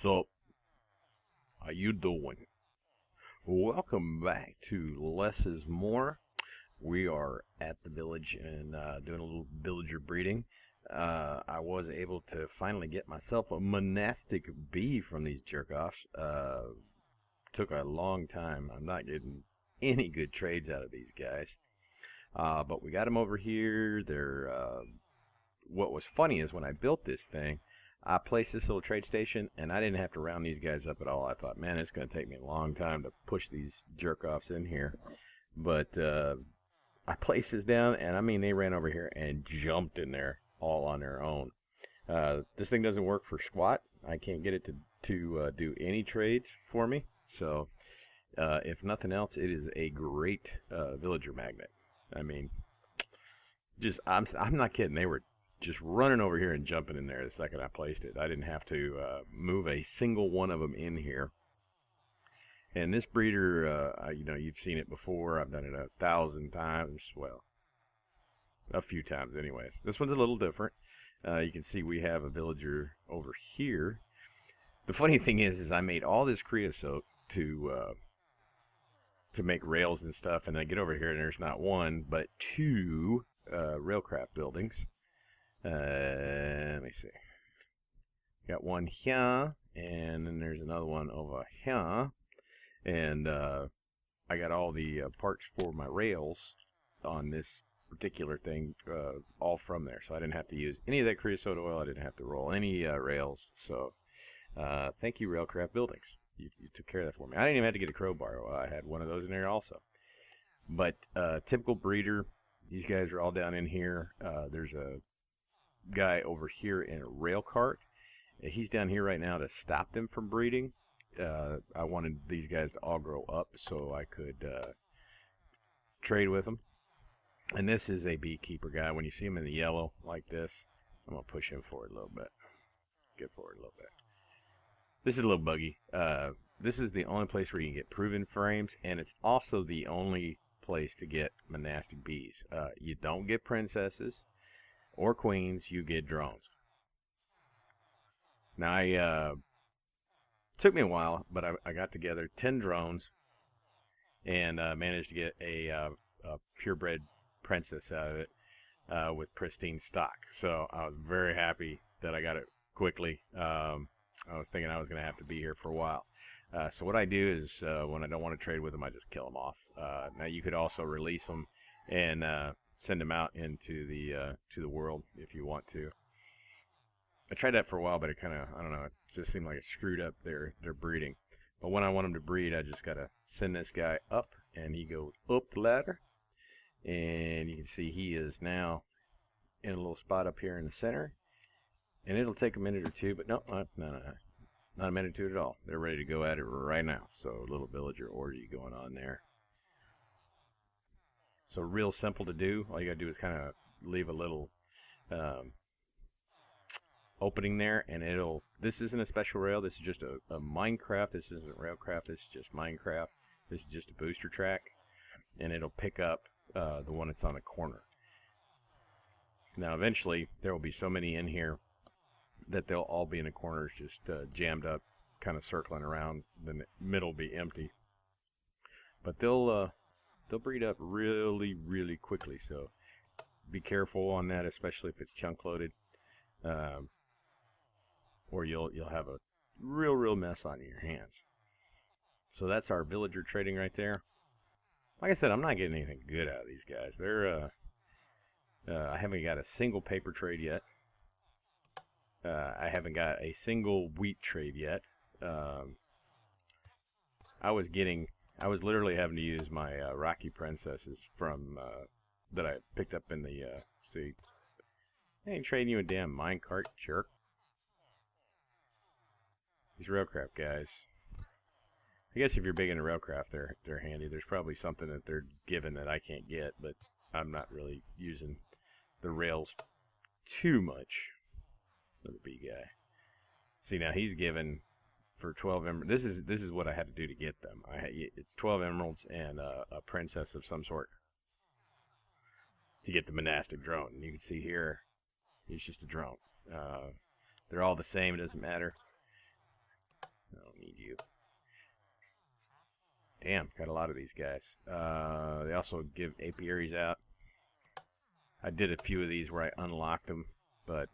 Sup? How you doing? Welcome back to Less is More. We are at the village and doing a little villager breeding. I was able to finally get myself a monastic bee from these jerk-offs. Took a long time. I'm not getting any good trades out of these guys. But we got them over here. What was funny is when I built this thing, I placed this little trade station, and I didn't have to round these guys up at all. I thought, man, it's going to take me a long time to push these jerk-offs in here. But I placed this down, and I mean, they ran over here and jumped in there all on their own. This thing doesn't work for squat. I can't get it to do any trades for me. So, if nothing else, it is a great villager magnet. I mean, I'm not kidding. They were just running over here and jumping in there the second I placed it. I didn't have to move a single one of them in here. And this breeder, you've seen it before. I've done it 1,000 times. Well, a few times anyways. This one's a little different. You can see we have a villager over here. The funny thing is I made all this creosote to make rails and stuff, and I get over here and there's not one, but two railcraft buildings. Let me see. Got one here, and then there's another one over here. And I got all the parts for my rails on this particular thing all from there. So I didn't have to use any of that creosote oil. I didn't have to roll any rails. So thank you, Railcraft Buildings. You took care of that for me. I didn't even have to get a crowbar. Well, I had one of those in there also. But typical breeder, these guys are all down in here. There's a guy over here in a rail cart. He's down here right now to stop them from breeding. I wanted these guys to all grow up so I could trade with them. And this is a beekeeper guy. When you see him in the yellow like this, I'm going to push him forward a little bit. Get forward a little bit. This is a little buggy. This is the only place where you can get proven frames, and it's also the only place to get monastic bees. You don't get princesses or queens, you get drones. Now, took me a while, but I got together 10 drones and managed to get a purebred princess out of it with pristine stock. So I was very happy that I got it quickly. I was thinking I was going to have to be here for a while. So what I do is when I don't want to trade with them, I just kill them off. Now you could also release them and send them out into the world if you want to. I tried that for a while, but it kind of, I don't know, it just seemed like it screwed up their breeding. But when I want them to breed, I just got to send this guy up, and he goes up the ladder. And you can see he is now in a little spot up here in the center. And it'll take a minute or two, but no, not a minute or two at all. They're ready to go at it right now. So a little villager orgy going on there. So real simple to do. All you got to do is kind of leave a little opening there, and this isn't a special rail. This is just a Minecraft. This isn't Railcraft. This is just Minecraft. This is just a booster track, and it'll pick up the one that's on the corner. Now eventually there will be so many in here that they'll all be in the corners just jammed up, kind of circling around. The middle will be empty, but they'll breed up really, really quickly. So be careful on that, especially if it's chunk loaded, or you'll have a real mess on your hands. So that's our villager trading right there. Like I said, I'm not getting anything good out of these guys. I haven't got a single paper trade yet. I haven't got a single wheat trade yet. I was literally having to use my Rocky Princesses from that I picked up in the see. I ain't trading you a damn minecart, jerk. These railcraft guys. I guess if you're big into railcraft, they're handy. There's probably something that they're given that I can't get, but I'm not really using the rails too much. Another bee guy. See, now he's given for 12 emeralds. This is what I had to do to get them. It's 12 emeralds and a princess of some sort to get the monastic drone. And you can see here, he's just a drone. They're all the same. It doesn't matter. Damn, got a lot of these guys. They also give apiaries out. I did a few of these where I unlocked them, but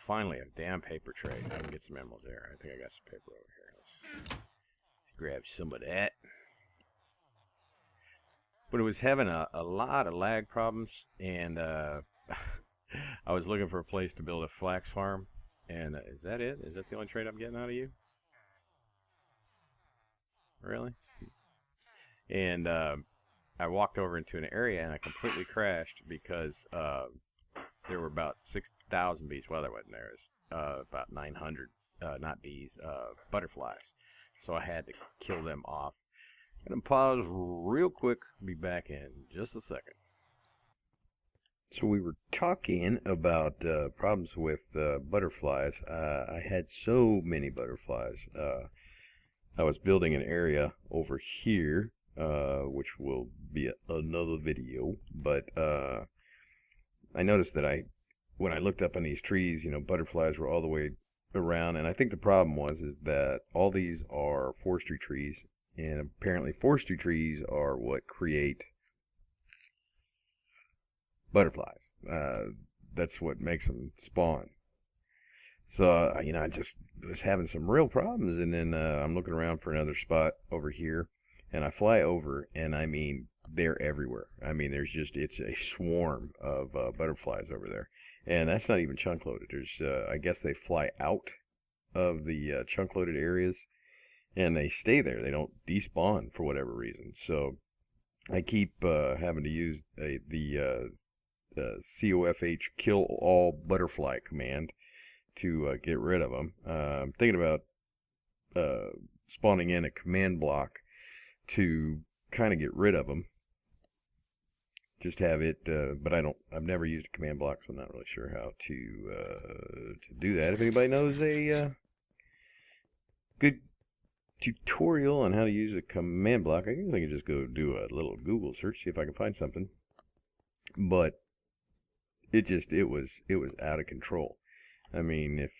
finally a damn paper tray. I can get some emeralds there. I think I got some paper over here. Let's grab some of that. But it was having a lot of lag problems, and I was looking for a place to build a flax farm. And is that it? Is that the only trade I'm getting out of you? Really? And I walked over into an area and I completely crashed because there were about 6,000 bees. Well, there wasn't. There was about 900, not bees, butterflies. So I had to kill them off. I'm going to pause real quick. Be back in just a second. So we were talking about problems with butterflies. I had so many butterflies. I was building an area over here, which will be another video, but I noticed that when I looked up on these trees, butterflies were all the way around, and I think the problem is that all these are forestry trees, and apparently forestry trees are what create butterflies. That's what makes them spawn. So, I just was having some real problems, and then I'm looking around for another spot over here, and I fly over, and I mean, they're everywhere. I mean, it's a swarm of butterflies over there, and that's not even chunk loaded. I guess they fly out of the chunk loaded areas, and they stay there. They don't despawn for whatever reason. So I keep having to use the COFH kill all butterfly command to get rid of them. I'm thinking about spawning in a command block to kind of get rid of them. Just have it, but I've never used a command block, so I'm not really sure how to do that. If anybody knows a good tutorial on how to use a command block, I guess I could just go do a little Google search, see if I can find something. But it was out of control. I mean, if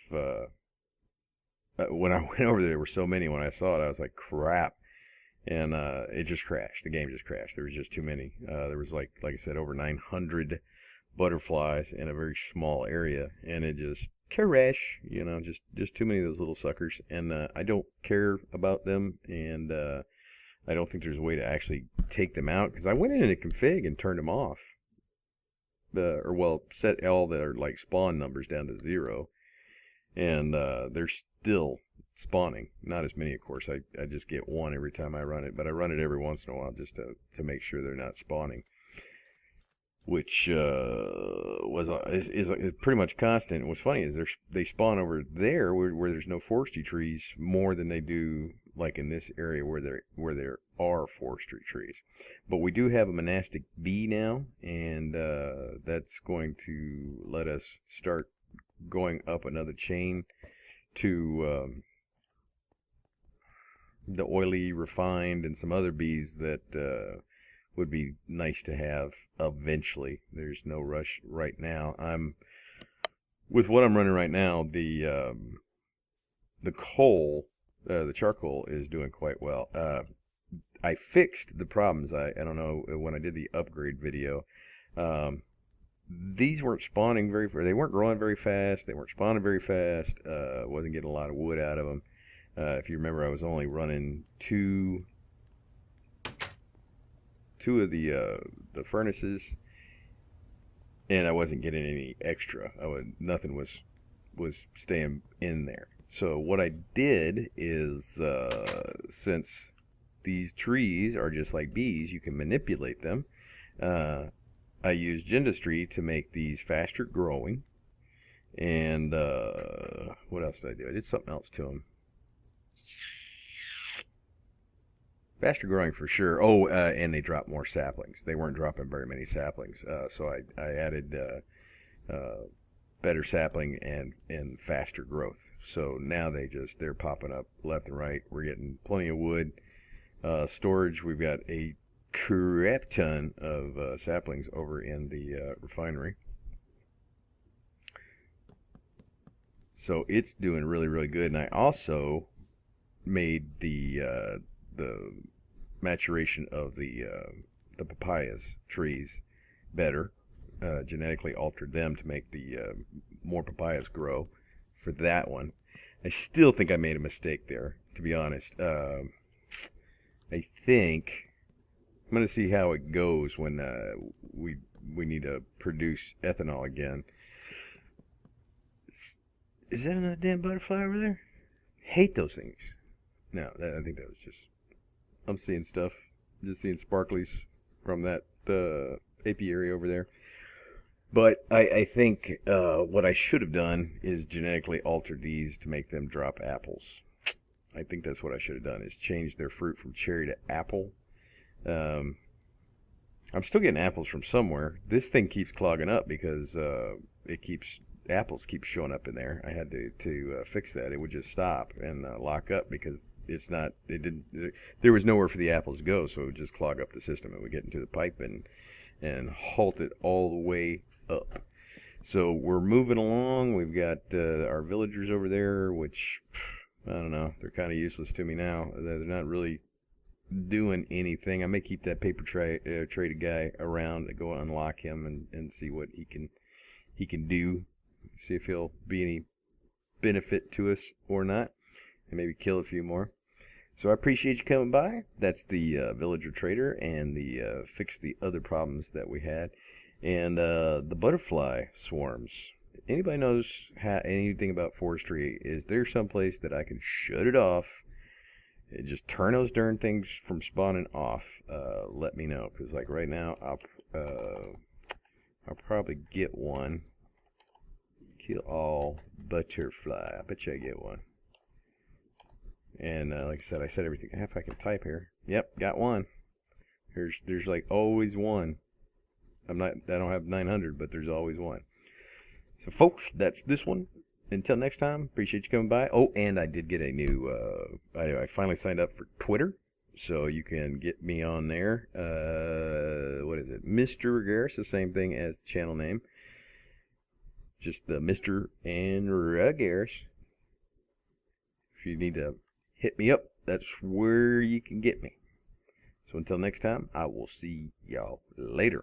when I went over there were so many. When I saw it, I was like, crap. And it just crashed. The game just crashed. There was just too many. There was like I said, over 900 butterflies in a very small area, and it just crashed. Just too many of those little suckers. And I don't care about them, and I don't think there's a way to actually take them out, because I went in a config and turned them off. Set all their spawn numbers down to 0, and they're still spawning. Not as many, of course. I just get one every time I run it, but I run it every once in a while just to make sure they're not spawning, which is pretty much constant. What's funny is they spawn over there where there's no forestry trees more than they do like in this area where there are forestry trees. But we do have a monastic bee now, and that's going to let us start going up another chain to the oily, refined, and some other bees that would be nice to have eventually. There's no rush right now. With what I'm running right now, the coal, the charcoal is doing quite well. I fixed the problems. I don't know, when I did the upgrade video, these weren't spawning they weren't growing very fast. They weren't spawning very fast. Wasn't getting a lot of wood out of them. If you remember, I was only running two of the furnaces, and I wasn't getting any extra. Nothing was staying in there. So what I did is, since these trees are just like bees, you can manipulate them. I used Gendustry to make these faster growing, and what else did I do? I did something else to them. Faster growing for sure. Oh, and they drop more saplings. They weren't dropping very many saplings, so I added better sapling and faster growth. So now they're popping up left and right. We're getting plenty of wood. Storage, we've got a crap ton of saplings over in the refinery. So it's doing really, really good. And I also made the maturation of the papayas trees better. Genetically altered them to make the more papayas grow for that one. I still think I made a mistake there, to be honest. I think I'm going to see how it goes when we need to produce ethanol again. Is that another damn butterfly over there? Hate those things. No, I think that was just... I'm seeing stuff. I'm just seeing sparklies from that apiary over there. But I think what I should have done is genetically alter these to make them drop apples. I think that's what I should have done, is change their fruit from cherry to apple. I'm still getting apples from somewhere. This thing keeps clogging up because apples keep showing up in there. I had to fix that. It would just stop and lock up because there was nowhere for the apples to go, so it would just clog up the system. It would get into the pipe and halt it all the way up. So we're moving along. We've got our villagers over there, which, I don't know, they're kind of useless to me now. They're not really doing anything. I may keep that paper traded guy around to go unlock him and see what he can do. See if he'll be any benefit to us or not. And maybe kill a few more. So I appreciate you coming by. That's the villager trader and the fix the other problems that we had. And the butterfly swarms. Anybody knows anything about forestry? Is there someplace that I can shut it off and just turn those darn things from spawning off? Let me know, because like right now I'll probably get one. Kill all butterfly. I bet you I get one. And like I said everything. If I can type here. Yep, got one. There's like always one. I don't have 900, but there's always one. So folks, that's this one. Until next time, appreciate you coming by. Oh, and I did get a new I finally signed up for Twitter, so you can get me on there. What is it? Mr. Ragaris, the same thing as the channel name. Just the Mr. and Ragaris. If you need to hit me up, that's where you can get me. So until next time, I will see y'all later.